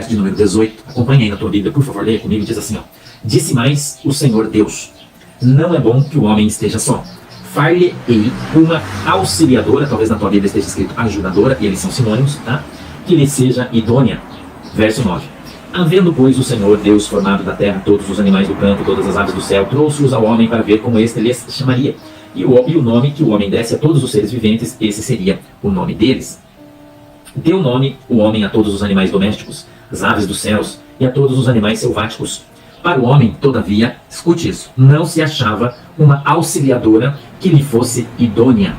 verso de número 18, acompanha aí na tua Bíblia, por favor, leia comigo, diz assim, ó: disse mais o Senhor Deus, não é bom que o homem esteja só. Far-lhe-ei uma auxiliadora, talvez na tua Bíblia esteja escrito ajudadora, e eles são sinônimos, tá? Que lhe seja idônea. Verso 9. Havendo, pois, o Senhor Deus formado da terra todos os animais do campo, todas as aves do céu, trouxe-os ao homem para ver como este lhes chamaria. E o nome que o homem desse a todos os seres viventes, esse seria o nome deles. Deu nome o homem a todos os animais domésticos, as aves dos céus e a todos os animais selváticos. Para o homem, todavia, escute isso, não se achava uma auxiliadora que lhe fosse idônea.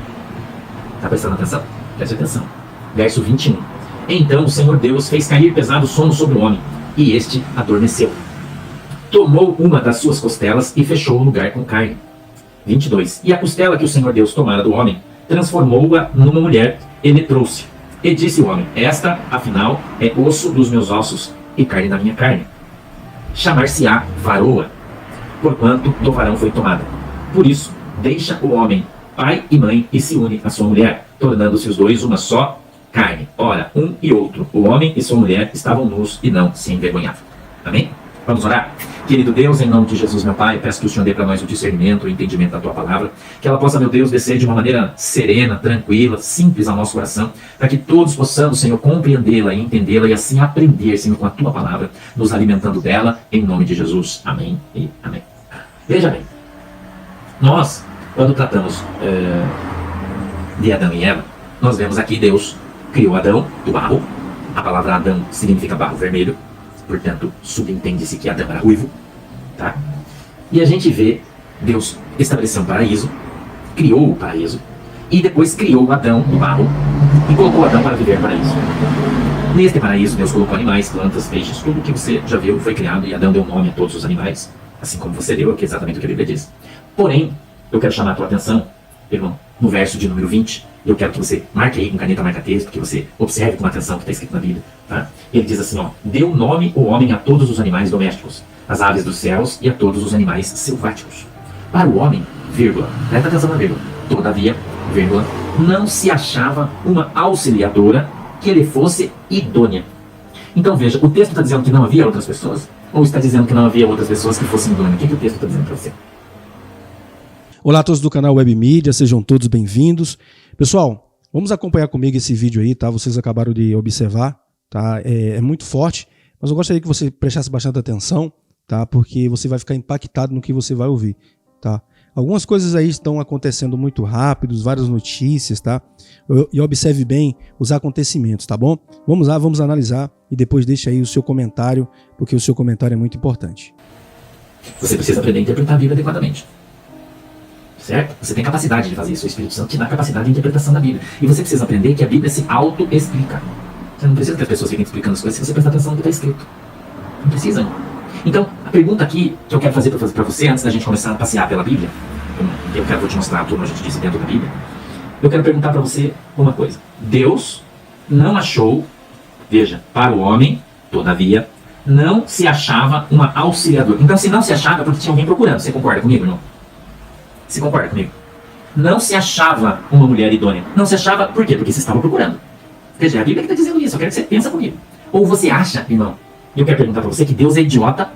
Está prestando atenção? Preste atenção. Verso 21. Então o Senhor Deus fez cair pesado sono sobre o homem, e este adormeceu. Tomou uma das suas costelas e fechou o lugar com carne. 22. E a costela que o Senhor Deus tomara do homem, transformou-a numa mulher, ele trouxe. E disse o homem: esta, afinal, é osso dos meus ossos e carne da minha carne. Chamar-se-á varoa, porquanto do varão foi tomada. Por isso, deixa o homem pai e mãe e se une à sua mulher, tornando-se os dois uma só carne. Ora, um e outro, o homem e sua mulher, estavam nus e não se envergonhavam. Amém? Vamos orar? Querido Deus, em nome de Jesus, meu Pai, peço que o Senhor dê para nós o discernimento, o entendimento da Tua Palavra, que ela possa, meu Deus, descer de uma maneira serena, tranquila, simples ao nosso coração, para que todos possamos, Senhor, compreendê-la e entendê-la e assim aprender, Senhor, com a Tua Palavra, nos alimentando dela, em nome de Jesus. Amém e amém. Veja bem, nós, quando tratamos de Adão e Eva, nós vemos aqui Deus criou Adão do barro. A palavra Adão significa barro vermelho, portanto, subentende-se que Adão era ruivo, tá? E a gente vê Deus estabeleceu um paraíso, criou o paraíso, e depois criou Adão do barro e colocou Adão para viver no paraíso. Neste paraíso, Deus colocou animais, plantas, peixes, tudo que você já viu foi criado, e Adão deu nome a todos os animais, assim como você deu aqui, exatamente o que a Bíblia diz. Porém, eu quero chamar a tua atenção, irmão, no verso de número 20, eu quero que você marque aí com caneta marca-texto, que você observe com atenção o que está escrito na Bíblia. Tá? Ele diz assim, ó: deu nome o homem a todos os animais domésticos, as aves dos céus e a todos os animais selváticos. Para o homem, vírgula, presta atenção na vírgula, todavia, vírgula, não se achava uma auxiliadora que lhe fosse idônea. Então veja, o texto está dizendo que não havia outras pessoas? Ou está dizendo que não havia outras pessoas que fossem idôneas? O que o texto está dizendo para você? Olá a todos do canal Web Mídia, sejam todos bem-vindos. Pessoal, vamos acompanhar comigo esse vídeo aí, tá? Vocês acabaram de observar, tá? É muito forte, mas eu gostaria que você prestasse bastante atenção, tá? Porque você vai ficar impactado no que você vai ouvir, tá? Algumas coisas aí estão acontecendo muito rápido, várias notícias, tá? E observe bem os acontecimentos, tá bom? Vamos lá, vamos analisar e depois deixa aí o seu comentário, porque o seu comentário é muito importante. Você precisa aprender a interpretar a Bíblia adequadamente. Certo? Você tem capacidade de fazer isso. O Espírito Santo te dá capacidade de interpretação da Bíblia. E você precisa aprender que a Bíblia se auto-explica. Você não precisa que as pessoas fiquem explicando as coisas se você prestar atenção no que está escrito. Não precisa, não. Então, a pergunta aqui que eu quero fazer para você, antes da gente começar a passear pela Bíblia, vou te mostrar tudo que a gente disse dentro da Bíblia, eu quero perguntar para você uma coisa. Deus não achou, veja, para o homem, todavia, não se achava uma auxiliadora. Então, se não se achava, é porque tinha alguém procurando. Você concorda comigo, irmão? Você concorda comigo? Não se achava uma mulher idônea. Não se achava, por quê? Porque você estava procurando. Veja, é a Bíblia que está dizendo isso. Eu quero que você pense comigo. Ou você acha, irmão, e eu quero perguntar para você que Deus é idiota.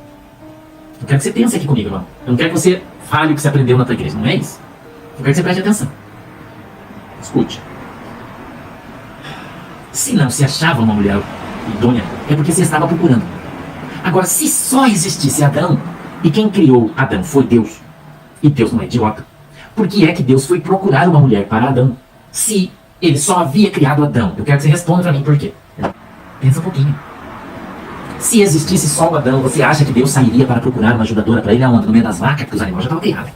Eu quero que você pense aqui comigo, irmão. Eu não quero que você fale o que você aprendeu na tua igreja. Não é isso. Eu quero que você preste atenção. Escute. Se não se achava uma mulher idônea, é porque você estava procurando. Agora, se só existisse Adão, e quem criou Adão foi Deus, e Deus não é idiota, por que é que Deus foi procurar uma mulher para Adão, se ele só havia criado Adão? Eu quero que você responda para mim por quê. Pensa um pouquinho. Se existisse só o Adão, você acha que Deus sairia para procurar uma ajudadora para ele aonde? No meio das vacas, porque os animais já estavam criados.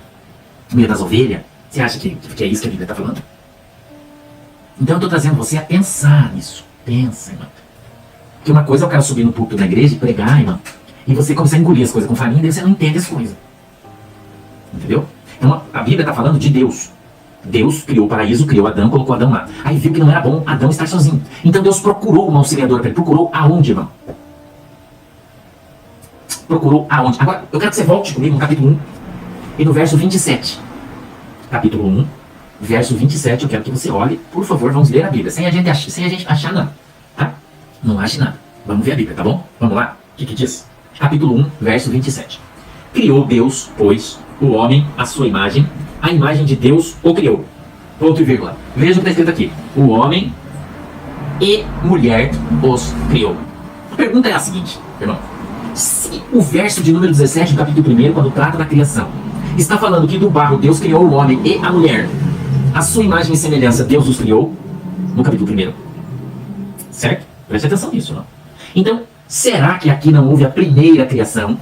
No meio das ovelhas? Você acha que é isso que a Bíblia está falando? Então eu estou trazendo você a pensar nisso. Pensa, irmão. Porque uma coisa é o cara subir no púlpito da igreja e pregar, irmão, e você começar a engolir as coisas com farinha, e você não entende as coisas. Entendeu? Então a Bíblia está falando de Deus. Deus criou o paraíso, criou Adão, colocou Adão lá. Aí viu que não era bom Adão estar sozinho. Então Deus procurou uma auxiliadora para ele. Procurou aonde, irmão? Procurou aonde? Agora, eu quero que você volte comigo no capítulo 1 e no verso 27. Capítulo 1, verso 27, eu quero que você olhe. Por favor, vamos ler a Bíblia. Sem a gente achar nada. Tá? Não ache nada. Vamos ver a Bíblia, tá bom? Vamos lá? O que diz? Capítulo 1, verso 27. Criou Deus, pois, o homem à sua imagem, a imagem de Deus o criou. Ponto e vírgula. Veja o que está escrito aqui. O homem e mulher os criou. A pergunta é a seguinte, irmão. Se o verso de número 17 do capítulo 1, quando trata da criação, está falando que do barro Deus criou o homem e a mulher, a sua imagem e semelhança Deus os criou, no capítulo 1. Certo? Preste atenção nisso, não? Então, será que aqui não houve a primeira criação?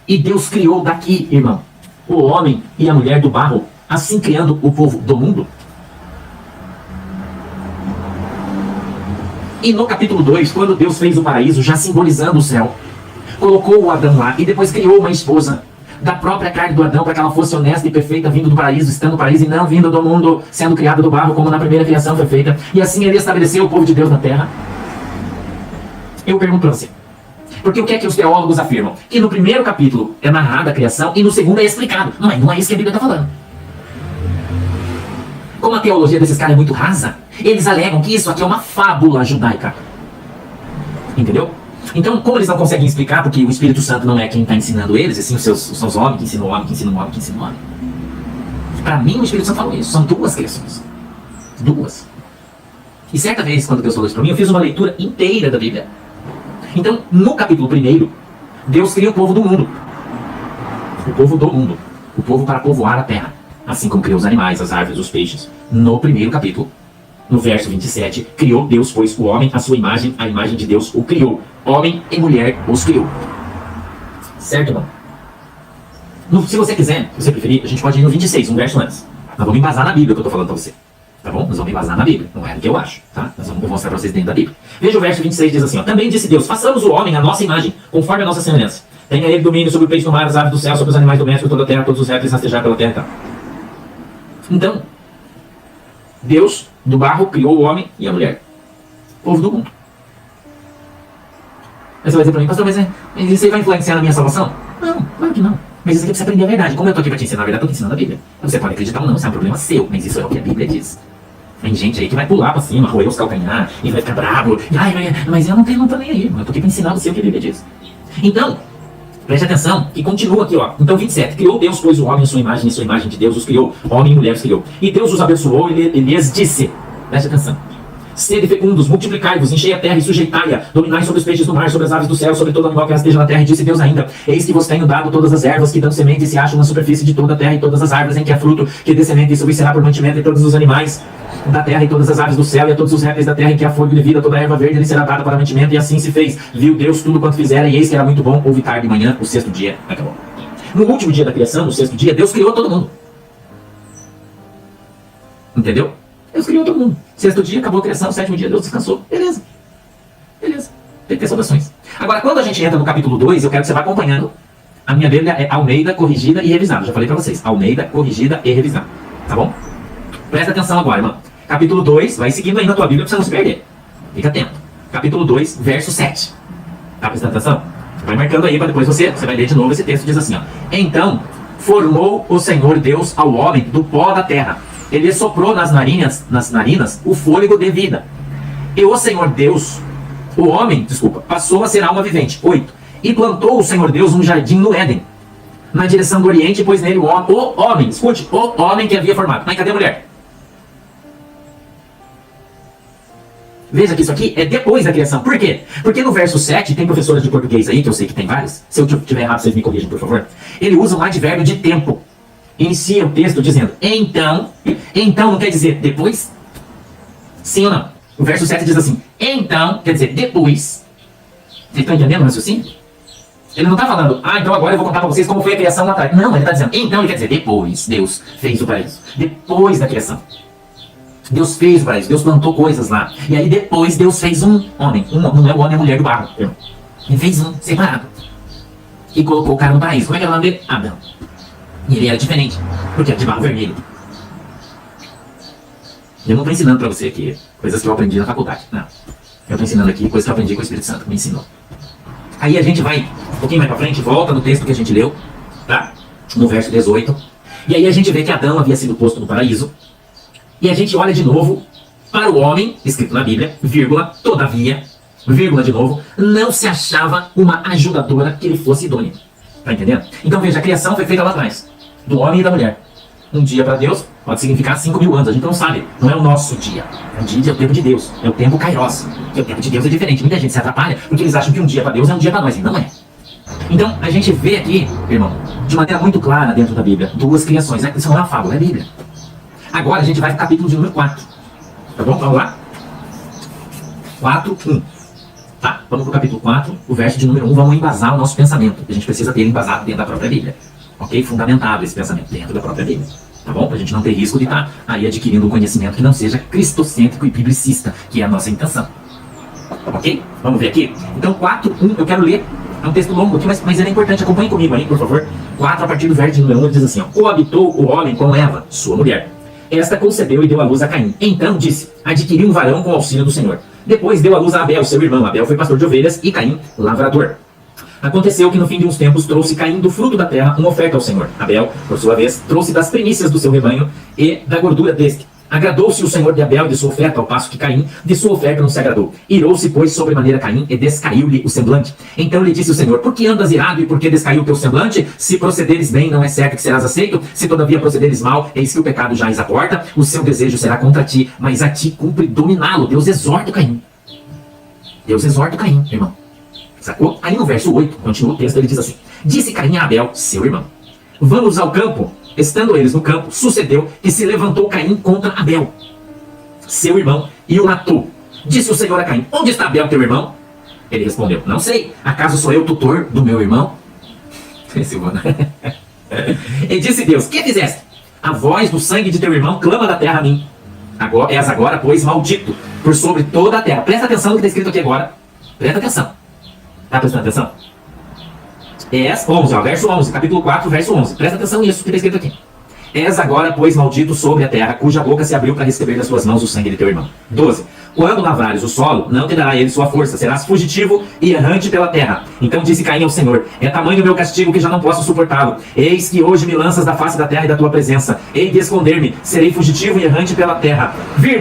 E Deus criou daqui, irmão, o homem e a mulher do barro, assim criando o povo do mundo? E no capítulo 2, quando Deus fez o paraíso, já simbolizando o céu, colocou o Adão lá e depois criou uma esposa da própria carne do Adão para que ela fosse honesta e perfeita, vindo do paraíso, estando no paraíso e não vindo do mundo, sendo criada do barro, como na primeira criação foi feita. E assim ele estabeleceu o povo de Deus na terra. Eu pergunto para você, porque o que é que os teólogos afirmam? Que no primeiro capítulo é narrada a criação e no segundo é explicado. Mas não é isso que a Bíblia está falando. Como a teologia desses caras é muito rasa, eles alegam que isso aqui é uma fábula judaica. Entendeu? Então, como eles não conseguem explicar, porque o Espírito Santo não é quem está ensinando eles, e sim os seus homens que ensinam o homem, que ensinam o homem, que ensinam o homem. Para mim, o Espírito Santo falou isso. São duas criações. Duas. E certa vez, quando Deus falou isso para mim, eu fiz uma leitura inteira da Bíblia. Então, no capítulo 1, Deus cria o povo do mundo. O povo do mundo. O povo para povoar a terra. Assim como criou os animais, as árvores, os peixes. No primeiro capítulo, no verso 27, criou Deus, pois, o homem, a sua imagem, a imagem de Deus o criou. Homem e mulher os criou. Certo, irmão? Se você quiser, se você preferir, a gente pode ir no 26, um verso antes. Nós vamos embasar na Bíblia que eu estou falando para você. Tá bom? Nós vamos embasar na Bíblia. Não é o que eu acho, tá? Eu vou mostrar para vocês dentro da Bíblia. Veja o verso 26, diz assim, ó. Também disse Deus, façamos o homem à nossa imagem, conforme a nossa semelhança. Tenha ele domínio sobre o peixe do mar, as aves do céu, sobre os animais domésticos, toda a terra, todos os répteis rastejar pela terra e tal. Então, Deus, do barro, criou o homem e a mulher. Povo do mundo. Aí você vai dizer pra mim, pastor, mas isso aí vai influenciar na minha salvação? Não, claro que não. Mas isso aqui é pra você aprender a verdade. Como eu tô aqui pra te ensinar a verdade, eu tô te ensinando a Bíblia. Você pode acreditar ou não, isso é um problema seu, mas isso é o que a Bíblia diz. Tem gente aí que vai pular pra cima, roer os calcanhar, e vai ficar bravo. Mas eu não tô nem aí, eu tô aqui pra ensinar você o que a Bíblia diz. Então, preste atenção, que continua aqui, ó. Então, 27. Criou Deus, pois, o homem em sua imagem de Deus os criou. Homem e mulher os criou. E Deus os abençoou e lhes disse. Preste atenção. Sede fecundos, multiplicai-vos, enchei a terra e sujeitai-a, dominai sobre os peixes do mar, sobre as aves do céu, sobre todo animal que rasteja na terra. E disse Deus ainda, eis que vos tenho dado todas as ervas que dão semente e se acham na superfície de toda a terra, e todas as árvores em que há fruto, que dê semente e subsistirá por mantimento, e todos os animais da terra, e todas as aves do céu, e a todos os répteis da terra em que há fôlego de vida, toda a erva verde lhe será dada para mantimento. E assim se fez. Viu Deus tudo quanto fizera, e eis que era muito bom. Houve tarde e manhã, o sexto dia acabou. No último dia da criação, no sexto dia, Deus criou todo mundo. Entendeu? Deus criou todo mundo. Sexto dia, acabou a criação. Sétimo dia, Deus descansou. Beleza. Beleza. Tem que ter saudações. Agora, quando a gente entra no capítulo 2, eu quero que você vá acompanhando. A minha Bíblia é Almeida, corrigida e revisada. Já falei pra vocês. Almeida, corrigida e revisada. Tá bom? Presta atenção agora, irmão. Capítulo 2, vai seguindo aí na tua Bíblia pra você não se perder. Fica atento. Capítulo 2, verso 7. Tá prestando atenção? Vai marcando aí para depois você vai ler de novo esse texto. Diz assim, ó. Então, formou o Senhor Deus ao homem do pó da terra. Ele soprou nas narinas o fôlego de vida. E o Senhor Deus, passou a ser alma vivente. 8. E plantou o Senhor Deus um jardim no Éden, na direção do Oriente, e pôs nele o homem, escute, o homem que havia formado. Mas cadê a mulher? Veja que isso aqui é depois da criação. Por quê? Porque no verso 7, tem professoras de português aí, que eu sei que tem várias. Se eu tiver errado, vocês me corrijam, por favor. Ele usa um advérbio de tempo. Inicia o texto dizendo, então não quer dizer depois? Sim ou não? O verso 7 diz assim, então, quer dizer depois. Vocês estão entendendo o raciocínio? Ele não está falando, então agora eu vou contar para vocês como foi a criação lá atrás. Não, ele está dizendo, então ele quer dizer depois, Deus fez o paraíso. Depois da criação. Deus fez o paraíso, Deus plantou coisas lá. E aí depois Deus fez um homem. Não é o homem, é a mulher do barro. Ele fez um separado. E colocou o cara no paraíso. Como é que era o nome dele? Adão. E ele era diferente, porque era de barro vermelho. Eu não estou ensinando para você aqui coisas que eu aprendi na faculdade. Não. Eu estou ensinando aqui coisas que eu aprendi com o Espírito Santo, me ensinou. Aí a gente vai um pouquinho mais para frente, volta no texto que a gente leu, tá? No verso 18. E aí a gente vê que Adão havia sido posto no paraíso. E a gente olha de novo para o homem, escrito na Bíblia, vírgula, todavia, vírgula de novo, não se achava uma ajudadora que lhe fosse idônea. Tá entendendo? Então veja, a criação foi feita lá atrás, do homem e da mulher. Um dia para Deus pode significar 5.000 anos, a gente não sabe, não é o nosso dia. O dia é o tempo de Deus, é o tempo kairos. E o tempo de Deus é diferente. Muita gente se atrapalha porque eles acham que um dia para Deus é um dia para nós, e não é. Então a gente vê aqui, irmão, de maneira muito clara dentro da Bíblia, duas criações. Isso não é uma fábula, é a Bíblia. Agora a gente vai para o capítulo de número 4. Tá bom? Vamos lá? 4, 1. Tá, vamos para o capítulo 4, o verso de número 1. Vamos embasar o nosso pensamento. A gente precisa ter ele embasado dentro da própria Bíblia. Ok? Fundamentado esse pensamento dentro da própria Bíblia. Tá bom? Pra gente não ter risco de estar aí adquirindo um conhecimento que não seja cristocêntrico e biblicista, que é a nossa intenção. Ok? Vamos ver aqui? Então 4, 1, eu quero ler. É um texto longo aqui, mas ele é importante. Acompanhe comigo aí, por favor. 4, a partir do verso de número 1, ele diz assim, ó: coabitou o homem com Eva, sua mulher. Esta concebeu e deu à luz a Caim. Então disse, adquiri um varão com o auxílio do Senhor. Depois deu à luz a Abel, seu irmão. Abel foi pastor de ovelhas e Caim, lavrador. Aconteceu que no fim de uns tempos trouxe Caim do fruto da terra uma oferta ao Senhor. Abel, por sua vez, trouxe das primícias do seu rebanho e da gordura deste. Agradou-se o Senhor de Abel e de sua oferta, ao passo que Caim de sua oferta não se agradou. Irou-se, pois, sobremaneira Caim, e descaiu-lhe o semblante. Então lhe disse o Senhor, por que andas irado e por que descaiu o teu semblante? Se procederes bem, não é certo que serás aceito. Se todavia procederes mal, eis que o pecado jaz à porta. O seu desejo será contra ti, mas a ti cumpre dominá-lo. Deus exorta Caim. Deus exorta Caim, irmão. Sacou? Aí no verso 8, continua o texto, ele diz assim: disse Caim a Abel, seu irmão, vamos ao campo. Estando eles no campo, sucedeu que se levantou Caim contra Abel, seu irmão, e o matou. Disse o Senhor a Caim, onde está Abel, teu irmão? Ele respondeu, não sei, acaso sou eu tutor do meu irmão? E disse Deus, que fizeste? A voz do sangue de teu irmão clama da terra a mim. És agora, pois, maldito por sobre toda a terra. Presta atenção no que está escrito aqui agora. Presta atenção. Está prestando atenção? 11, ó, verso 11, capítulo 4, verso 11. Presta atenção nisso que está escrito aqui. És agora, pois, maldito sobre a terra, cuja boca se abriu para receber das suas mãos o sangue de teu irmão. 12. Quando lavrares o solo, não te dará ele sua força, serás fugitivo e errante pela terra. Então disse Caim ao Senhor, é tamanho o meu castigo que já não posso suportá-lo. Eis que hoje me lanças da face da terra e da tua presença. Hei de esconder-me, serei fugitivo e errante pela terra.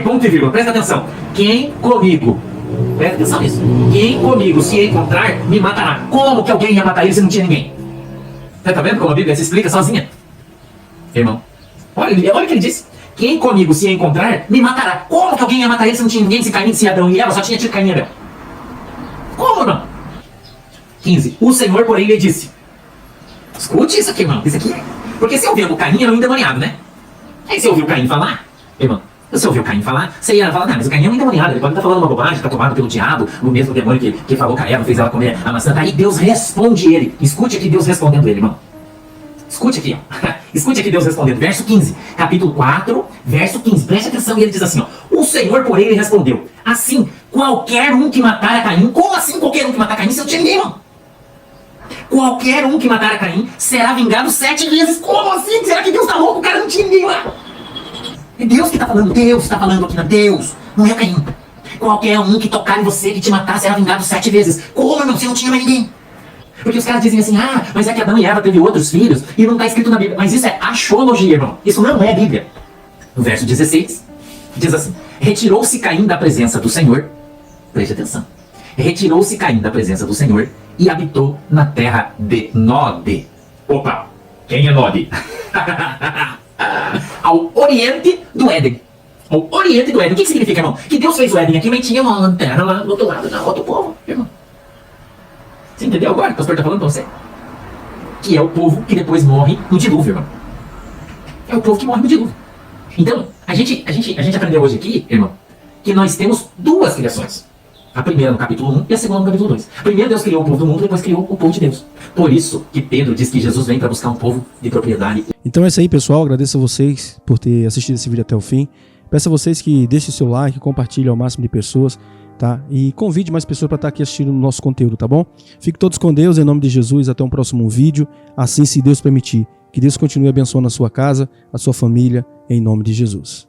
Ponto e vírgula, presta atenção. Quem comigo, presta atenção nisso, quem comigo se encontrar, me matará. Como que alguém ia matar ele se não tinha ninguém? Você tá vendo como a Bíblia se explica sozinha? Irmão, olha o que ele disse. Quem comigo se encontrar, me matará. Como que alguém ia matar ele se não tinha ninguém? Se Caim, se Adão e Eva, só tinha tido Caim e Abel. Como, irmão? 15. O Senhor, porém, lhe disse. Escute isso aqui, irmão. Isso aqui. Porque se ouviu o Caim, era um endemoniado, né? Aí se ouviu o Caim falar, irmão, se ouviu o Caim falar, você ia falar, não, mas o Caim é um endemoniado, ele pode estar falando uma bobagem, está tomado pelo diabo, o mesmo demônio que falou com a Eva, fez ela comer a maçã. Aí Deus responde ele. Escute aqui Deus respondendo ele, irmão. Escute aqui, ó. Escute aqui Deus respondendo. Verso 15. Capítulo 4, verso 15. Preste atenção. E ele diz assim, ó. O Senhor, porém, ele respondeu. Assim, qualquer um que matar a Caim. Como assim qualquer um que matar a Caim? Se eu tinha ninguém, irmão. Qualquer um que matar a Caim será vingado 7 vezes. Como assim? Será que Deus tá louco? O cara não tinha ninguém lá. É Deus que tá falando. Deus tá falando aqui, não. Deus. Não é Caim. Qualquer um que tocar em você, que te matar, será vingado 7 vezes. Como, irmão? Você não tinha mais ninguém. Porque os caras dizem assim, mas é que Adão e Eva teve outros filhos e não está escrito na Bíblia. Mas isso é axiologia, irmão. Isso não é Bíblia. No verso 16, diz assim, retirou-se Caim da presença do Senhor. Preste atenção. Retirou-se Caim da presença do Senhor e habitou na terra de Nod. Opa, quem é Nod? Ao oriente do Éden. Ao oriente do Éden. O que significa, irmão? Que Deus fez o Éden aqui, mas tinha uma lanterna lá do outro lado, na outro povo, irmão. Você entendeu agora? O pastor está falando para você? Que é o povo que depois morre no dilúvio, irmão. É o povo que morre no dilúvio. Então, a gente aprendeu hoje aqui, irmão, que nós temos duas criações. A primeira no capítulo 1 e a segunda no capítulo 2. Primeiro Deus criou o povo do mundo, depois criou o povo de Deus. Por isso que Pedro diz que Jesus vem para buscar um povo de propriedade. Então é isso aí, pessoal. Agradeço a vocês por ter assistido esse vídeo até o fim. Peço a vocês que deixem o seu like, compartilhem ao máximo de pessoas. Tá? E convide mais pessoas para estar aqui assistindo o nosso conteúdo, tá bom? Fiquem todos com Deus, em nome de Jesus, até um próximo vídeo, assim se Deus permitir. Que Deus continue abençoando a sua casa, a sua família, em nome de Jesus.